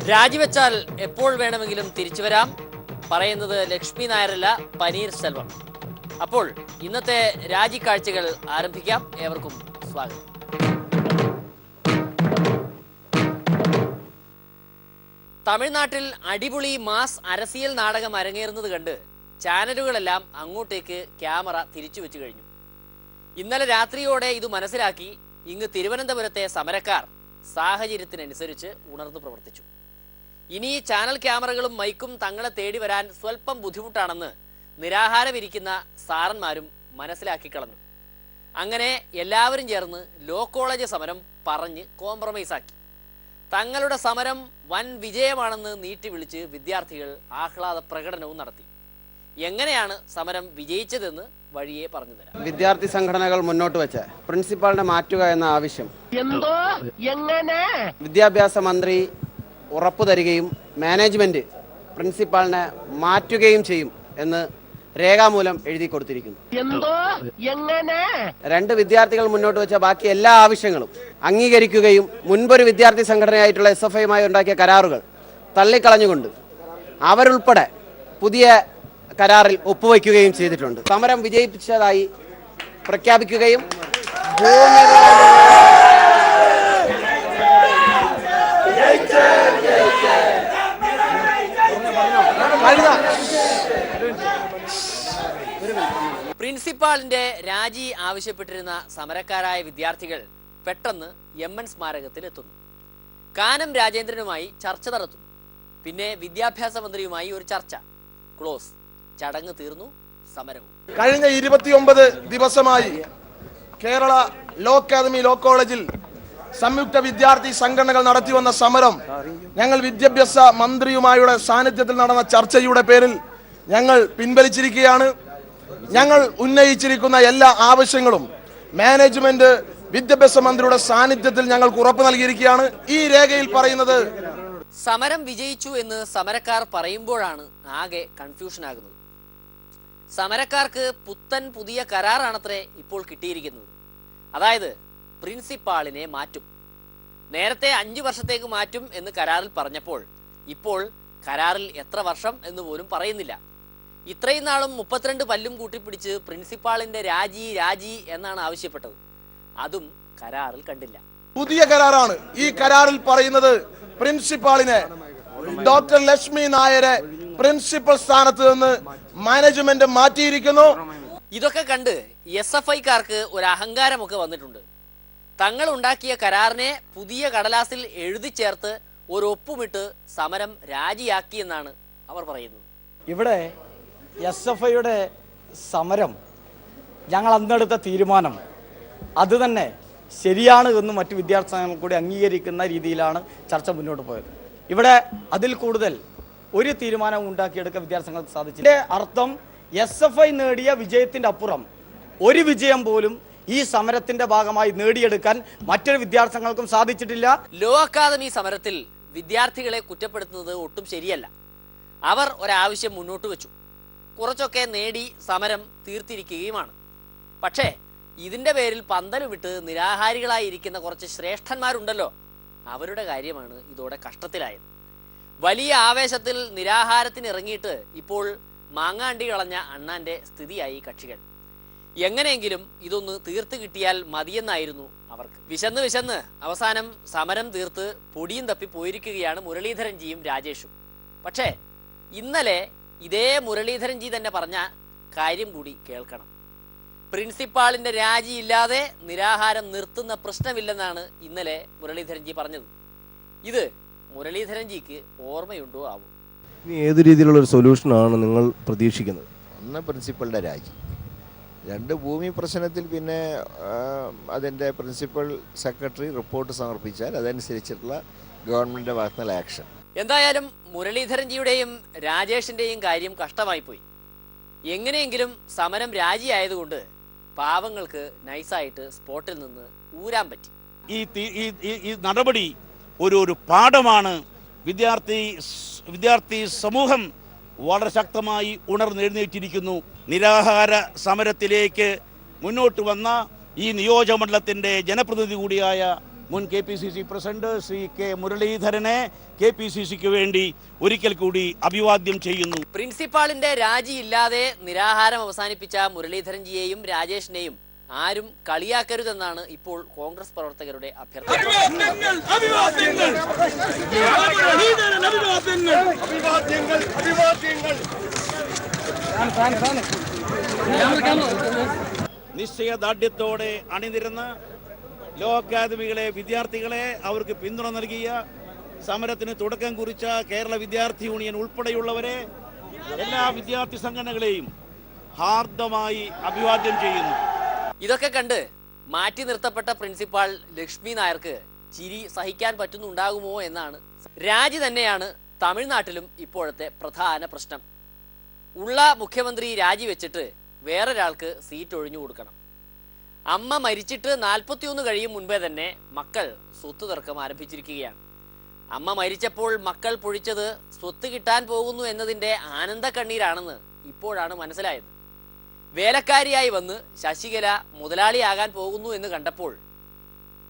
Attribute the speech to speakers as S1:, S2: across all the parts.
S1: രാജിവെച്ചാൽ എപ്പോൾ വേണമെങ്കിലും തിരിച്ചു വരാം പറയുന്നത് ലക്ഷ്മി നായരല്ല പനീർ സെൽവം. അപ്പോൾ ഇന്നത്തെ രാജിക്കാഴ്ചകൾ ആരംഭിക്കാം. ഏവർക്കും സ്വാഗതം. തമിഴ്നാട്ടിൽ അടിപൊളി മാസ് അരസിയൽ നാടകം അരങ്ങേറുന്നത് കണ്ട് ചാനലുകളെല്ലാം അങ്ങോട്ടേക്ക് ക്യാമറ തിരിച്ചു വെച്ചു കഴിഞ്ഞു. ഇന്നലെ രാത്രിയോടെ ഇത് മനസ്സിലാക്കി ഇങ്ങ് തിരുവനന്തപുരത്തെ സമരക്കാർ സാഹചര്യത്തിനനുസരിച്ച് ഉണർന്നു പ്രവർത്തിച്ചു. ഇനി ചാനൽ ക്യാമറകളും മൈക്കും തങ്ങളെ തേടി വരാൻ സ്വല്പം ബുദ്ധിമുട്ടാണെന്ന് നിരാഹാരമിരിക്കുന്ന സാറന്മാരും മനസ്സിലാക്കി കളഞ്ഞു. അങ്ങനെ എല്ലാവരും ചേർന്ന് ലോ കോളേജ് സമരം പറഞ്ഞ് കോംപ്രമൈസാക്കി. തങ്ങളുടെ സമരം വൻ വിജയമാണെന്ന് നീട്ടി വിളിച്ച് വിദ്യാർത്ഥികൾ ആഹ്ലാദ പ്രകടനവും നടത്തി. എങ്ങനെയാണ് സമരം വിജയിച്ചതെന്ന് വഴിയെ പറഞ്ഞു തരാം.
S2: വിദ്യാർത്ഥി സംഘടനകൾ മുന്നോട്ട് വെച്ച പ്രിൻസിപ്പാളിനെ മാറ്റുക എന്ന ആവശ്യം വിദ്യാഭ്യാസ മന്ത്രി ഉറപ്പു തരികയും മാനേജ്മെന്റ് പ്രിൻസിപ്പാളിനെ മാറ്റുകയും ചെയ്യും എന്ന് രേഖാമൂലം എഴുതി കൊടുത്തിരിക്കുന്നു. രണ്ട് വിദ്യാർത്ഥികൾ മുന്നോട്ട് വെച്ച ബാക്കി എല്ലാ ആവശ്യങ്ങളും അംഗീകരിക്കുകയും മുൻപൊരു വിദ്യാർത്ഥി സംഘടനയായിട്ടുള്ള SFIയുമായി ഉണ്ടാക്കിയ കരാറുകൾ തള്ളിക്കളഞ്ഞുകൊണ്ട് അവരുൾപ്പെടെ പുതിയ കരാറിൽ ഒപ്പുവയ്ക്കുകയും ചെയ്തിട്ടുണ്ട്. സമരം വിജയിപ്പിച്ചതായി പ്രഖ്യാപിക്കുകയും
S1: പ്രിൻസിപ്പാളിന്റെ രാജി ആവശ്യപ്പെട്ടിരുന്ന സമരക്കാരായ വിദ്യാർത്ഥികൾ പെട്ടെന്ന് MN സ്മാരകത്തിൽ എത്തുന്നു. കാനം രാജേന്ദ്രനുമായി ചർച്ച നടത്തുന്നു. പിന്നെ വിദ്യാഭ്യാസ മന്ത്രിയുമായി ഒരു ചർച്ച. ക്ലോസ്. ചടങ്ങ് തീർന്നു. സമരവും.
S3: കഴിഞ്ഞ 29 ദിവസമായി കേരള ലോ അക്കാദമി ലോ കോളേജിൽ സംയുക്ത വിദ്യാർത്ഥി സംഘടനകൾ നടത്തിവന്ന സമരം ഞങ്ങൾ വിദ്യാഭ്യാസ മന്ത്രിയുമായുള്ള സാന്നിധ്യത്തിൽ നടന്ന ചർച്ചയുടെ പേരിൽ ഞങ്ങൾ പിൻവലിച്ചിരിക്കുകയാണ്. ഞങ്ങൾ ഉന്നയിച്ചിരിക്കുന്ന എല്ലാ ആവശ്യങ്ങളും മാനേജ്മെന്റ് വിദ്യാഭ്യാസ മന്ത്രിയുടെ സാന്നിധ്യത്തിൽ ഞങ്ങൾക്ക് ഉറപ്പ് നൽകിയിരിക്കുകയാണ്. ഈ രേഖയിൽ പറയുന്നത്
S1: സമരം വിജയിച്ചു എന്ന് സമരക്കാർ പറയുമ്പോഴാണ് ആകെ കൺഫ്യൂഷൻ ആകുന്നത്. സമരക്കാർക്ക് പുതിയ കരാറാണത്രേ ഇപ്പോൾ കിട്ടിയിരിക്കുന്നത്. അതായത് പ്രിൻസിപ്പാളിനെ മാറ്റും. നേരത്തെ 5 വർഷത്തേക്ക് മാറ്റും എന്ന് കരാറിൽ പറഞ്ഞപ്പോൾ ഇപ്പോൾ കരാറിൽ എത്ര വർഷം എന്ന് പോലും പറയുന്നില്ല. ഇത്രയും നാളും 32 പല്ലും കൂട്ടിപ്പിടിച്ച് പ്രിൻസിപ്പാളിന്റെ രാജി എന്നാണ് ആവശ്യപ്പെട്ടത്. അതും കരാറിൽ കണ്ടില്ല.
S3: പുതിയ കരാറാണ്. ഈ കരാറിൽ പറയുന്നത് പ്രിൻസിപ്പാളിനെ ഡോക്ടർ ലക്ഷ്മി നായരെ പ്രിൻസിപ്പൽ സ്ഥാനത്ത് നിന്ന് മാനേജ്മെന്റ് മാറ്റിയിരിക്കുന്നു.
S1: ഇതൊക്കെ കണ്ട് SFIക്കാർക്ക് ഒരു അഹങ്കാരമൊക്കെ വന്നിട്ടുണ്ട്. തങ്ങൾ ഉണ്ടാക്കിയ കരാറിനെ പുതിയ കടലാസിൽ എഴുതി ചേർത്ത് ഒരു ഒപ്പുമിട്ട് സമരം രാജിയാക്കിയെന്നാണ് അവർ പറയുന്നത്.
S4: ഇവിടെ SFIയുടെ സമരം ഞങ്ങൾ അന്നെടുത്ത തീരുമാനം അത് തന്നെ ശരിയാണ് എന്ന് മറ്റു വിദ്യാർത്ഥി സംഘങ്ങൾ കൂടി അംഗീകരിക്കുന്ന രീതിയിലാണ് ചർച്ച മുന്നോട്ട് പോയത്. ഇവിടെ അതിൽ കൂടുതൽ ഒരു തീരുമാനം ഉണ്ടാക്കിയെടുക്കാൻ വിദ്യാർത്ഥി സംഘങ്ങൾക്ക് സാധിച്ചില്ല. ഇതിന്റെ അർത്ഥം SFI നേടിയ വിജയത്തിന്റെ അപ്പുറം ഒരു വിജയം പോലും ഈ സമരത്തിന്റെ ഭാഗമായി നേടിയെടുക്കാൻ മറ്റൊരു വിദ്യാർത്ഥി സംഘങ്ങൾക്കും സാധിച്ചിട്ടില്ല.
S1: ലോ അക്കാദമി സമരത്തിൽ വിദ്യാർത്ഥികളെ കുറ്റപ്പെടുത്തുന്നത് ഒട്ടും ശരിയല്ല. അവർ ഒരാവശ്യം മുന്നോട്ട് വെച്ചു. കുറച്ചൊക്കെ നേടി സമരം തീർത്തിരിക്കുകയുമാണ്. പക്ഷേ ഇതിന്റെ പേരിൽ പന്തല് വിട്ട് നിരാഹാരികളായിരിക്കുന്ന കുറച്ച് ശ്രേഷ്ഠന്മാരുണ്ടല്ലോ, അവരുടെ കാര്യമാണ് ഇതോടെ കഷ്ടത്തിലായത്. വലിയ ആവേശത്തിൽ നിരാഹാരത്തിന് ഇറങ്ങിയിട്ട് ഇപ്പോൾ മാങ്ങാണ്ടി കളഞ്ഞ അണ്ണാന്റെ സ്ഥിതിയായി കക്ഷികൾ. എങ്ങനെയെങ്കിലും ഇതൊന്ന് തീർത്ത് കിട്ടിയാൽ മതിയെന്നായിരുന്നു അവർക്ക്. വിശന്ന് അവസാനം സമരം തീർത്ത് പൊടിയും തപ്പി പോയിരിക്കുകയാണ് മുരളീധരൻജിയും രാജേഷും. പക്ഷേ ഇന്നലെ ഇതേ മുരളീധരൻജി തന്നെ പറഞ്ഞ കാര്യം കൂടി കേൾക്കണം. പ്രിൻസിപ്പാളിന്റെ രാജിയില്ലാതെ നിരാഹാരം നിർത്തുന്ന പ്രശ്നമില്ലെന്നാണ് ഇന്നലെ മുരളീധരൻജി പറഞ്ഞത്. ഇത് മുരളീധരൻജിക്ക് ഓർമ്മയുണ്ടോ ആവും.
S5: ഏത് രീതിയിലുള്ള ഒരു സൊല്യൂഷനാണ് നിങ്ങൾ പ്രതീക്ഷിക്കുന്നത്?
S6: ഒന്ന് പ്രിൻസിപ്പളുടെ രാജി, 2 ഭൂമി പ്രശ്നത്തിൽ പിന്നെ അതിൻ്റെ പ്രിൻസിപ്പൽ സെക്രട്ടറി റിപ്പോർട്ട് സമർപ്പിച്ചാൽ അതനുസരിച്ചിട്ടുള്ള ഗവൺമെൻറ്റിൻ്റെ ഭാഗത്തുനിന്നുള്ള ആക്ഷൻ.
S1: എന്തായാലും മുരളീധരൻജിയുടെയും രാജേഷിന്റെയും കാര്യം കഷ്ടമായിപ്പോയി. എങ്ങനെയെങ്കിലും സമരം രാജിയായതുകൊണ്ട് പാവങ്ങൾക്ക് നൈസായിട്ട് സ്പോട്ടിൽ നിന്ന് ഊരാൻ പറ്റി.
S7: ഈ നടപടി ഒരു പാഠമാണ്. വിദ്യാർത്ഥി സമൂഹം വളരെ ശക്തമായി ഉണർന്നെഴുന്നേറ്റിരിക്കുന്നു. നിരാഹാര സമരത്തിലേക്ക് മുന്നോട്ട് വന്ന ഈ നിയോജകമണ്ഡലത്തിൻ്റെ ജനപ്രതിനിധി കൂടിയായ മുൻ KPCC പ്രസിഡന്റ് ശ്രീ K. മുരളീധരനെ KPCCക്ക് വേണ്ടി ഒരിക്കൽ കൂടി അഭിവാദ്യം ചെയ്യുന്നു.
S1: പ്രിൻസിപ്പാളിന്റെ രാജിയില്ലാതെ നിരാഹാരം അവസാനിപ്പിച്ച മുരളീധരൻജിയെയും രാജേഷിനെയും ആരും കളിയാക്കരുതെന്നാണ് ഇപ്പോൾ കോൺഗ്രസ് പ്രവർത്തകരുടെ അഭ്യർത്ഥന.
S7: നിശ്ചയദാർഢ്യത്തോടെ അണിനിരന്ന് ലോ അക്കാദമികളെ വിദ്യാർത്ഥികളെ അവർക്ക് പിന്തുണ നൽകിയ സമരത്തിന് തുടക്കം കുറിച്ച കേരള വിദ്യാർത്ഥി യൂണിയൻ ഉൾപ്പെടെയുള്ളവരെ എല്ലാ വിദ്യാർത്ഥി സംഘടനകളെയും ഹാർദമായി അഭിവാദ്യം ചെയ്യുന്നു.
S1: ഇതൊക്കെ കണ്ട് മാറ്റി നിർത്തപ്പെട്ട പ്രിൻസിപ്പാൾ ലക്ഷ്മി നായർക്ക് ചിരി സഹിക്കാൻ പറ്റുന്നുണ്ടാകുമോ എന്നാണ്. രാജി തന്നെയാണ് തമിഴ്നാട്ടിലും ഇപ്പോഴത്തെ പ്രധാന പ്രശ്നം. ഉള്ള മുഖ്യമന്ത്രി രാജിവെച്ചിട്ട് വേറൊരാൾക്ക് സീറ്റ് ഒഴിഞ്ഞു കൊടുക്കണം. അമ്മ മരിച്ചിട്ട് 41 കഴിയും മുൻപേ തന്നെ മക്കൾ സ്വത്ത് തർക്കം ആരംഭിച്ചിരിക്കുകയാണ്. അമ്മ മരിച്ചപ്പോൾ മക്കൾ പൊഴിച്ചത് സ്വത്ത് കിട്ടാൻ പോകുന്നു എന്നതിൻ്റെ ആനന്ദ കണ്ണീരാണെന്ന് ഇപ്പോഴാണ് മനസ്സിലായത്. വേലക്കാരിയായി വന്ന് ശശികല മുതലാളിയാകാൻ പോകുന്നു എന്ന് കണ്ടപ്പോൾ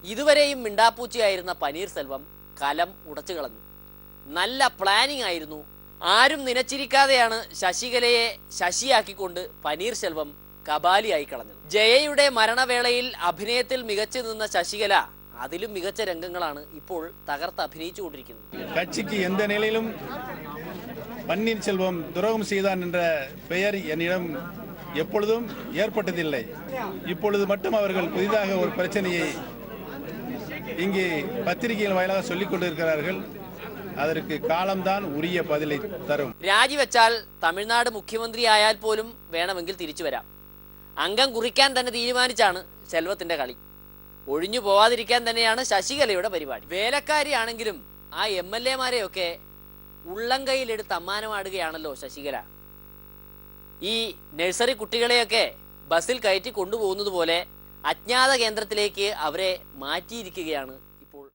S1: ഇതുവരെയും മിണ്ടാപ്പൂച്ചയായിരുന്ന പനീർസെൽവം കലം ഉടച്ചു കളഞ്ഞു. നല്ല പ്ലാനിംഗ് ആയിരുന്നു. ആരും നനച്ചിരിക്കാതെയാണ് ശശികലയെ ശശിയാക്കിക്കൊണ്ട് പനീർസെൽവം കബാലിയായി കളഞ്ഞത്. ജയയുടെ മരണവേളയിൽ അഭിനയത്തിൽ മികച്ചു നിന്ന ശശികല അതിലും മികച്ച രംഗങ്ങളാണ് ഇപ്പോൾ തകർത്ത് അഭിനയിച്ചുകൊണ്ടിരിക്കുന്നത്.
S8: கட்சிக்கு எந்த நிலையிலும் பன்னீர்செல்வம் துரோகம் செய்தான் என்ற பெயர் என்னிடம் எப்பொழுதும் ஏற்பட்டதில்லை. இப்பொழுது மட்டும் அவர்கள் புதிதாக ஒரு பிரச்சனையை இங்கே பத்திரிகைகள் வாயிலாக சொல்லிக் கொண்டிருக்கிறார்கள். அதற்கு കാലംதான் ഉரிய பதிலை തരും.
S1: രാജിവെച്ചാൽ തമിഴ്നാട് മുഖ്യമന്ത്രിയായാൽ പോലും വേണമെങ്കിൽ തിരിച്ചു വരാം. അംഗം കുറിക്കാൻ തന്നെ തീരുമാനിച്ചാണ് സെൽവത്തിന്റെ കളി. ഒഴിഞ്ഞു പോവാതിരിക്കാൻ തന്നെയാണ് ശശികലയുടെ പരിപാടി. വേലക്കാരിയാണെങ്കിലും ആ MLA-മാരെയൊക്കെ ഉള്ളം കൈയിലെടുത്ത് അമ്മാനമാടുകയാണല്ലോ ശശികല. ഈ നഴ്സറി കുട്ടികളെയൊക്കെ ബസ്സിൽ കയറ്റി കൊണ്ടുപോകുന്നത് പോലെ അജ്ഞാത കേന്ദ്രത്തിലേക്ക് അവരെ മാറ്റിയിരിക്കുകയാണ് ഇപ്പോൾ.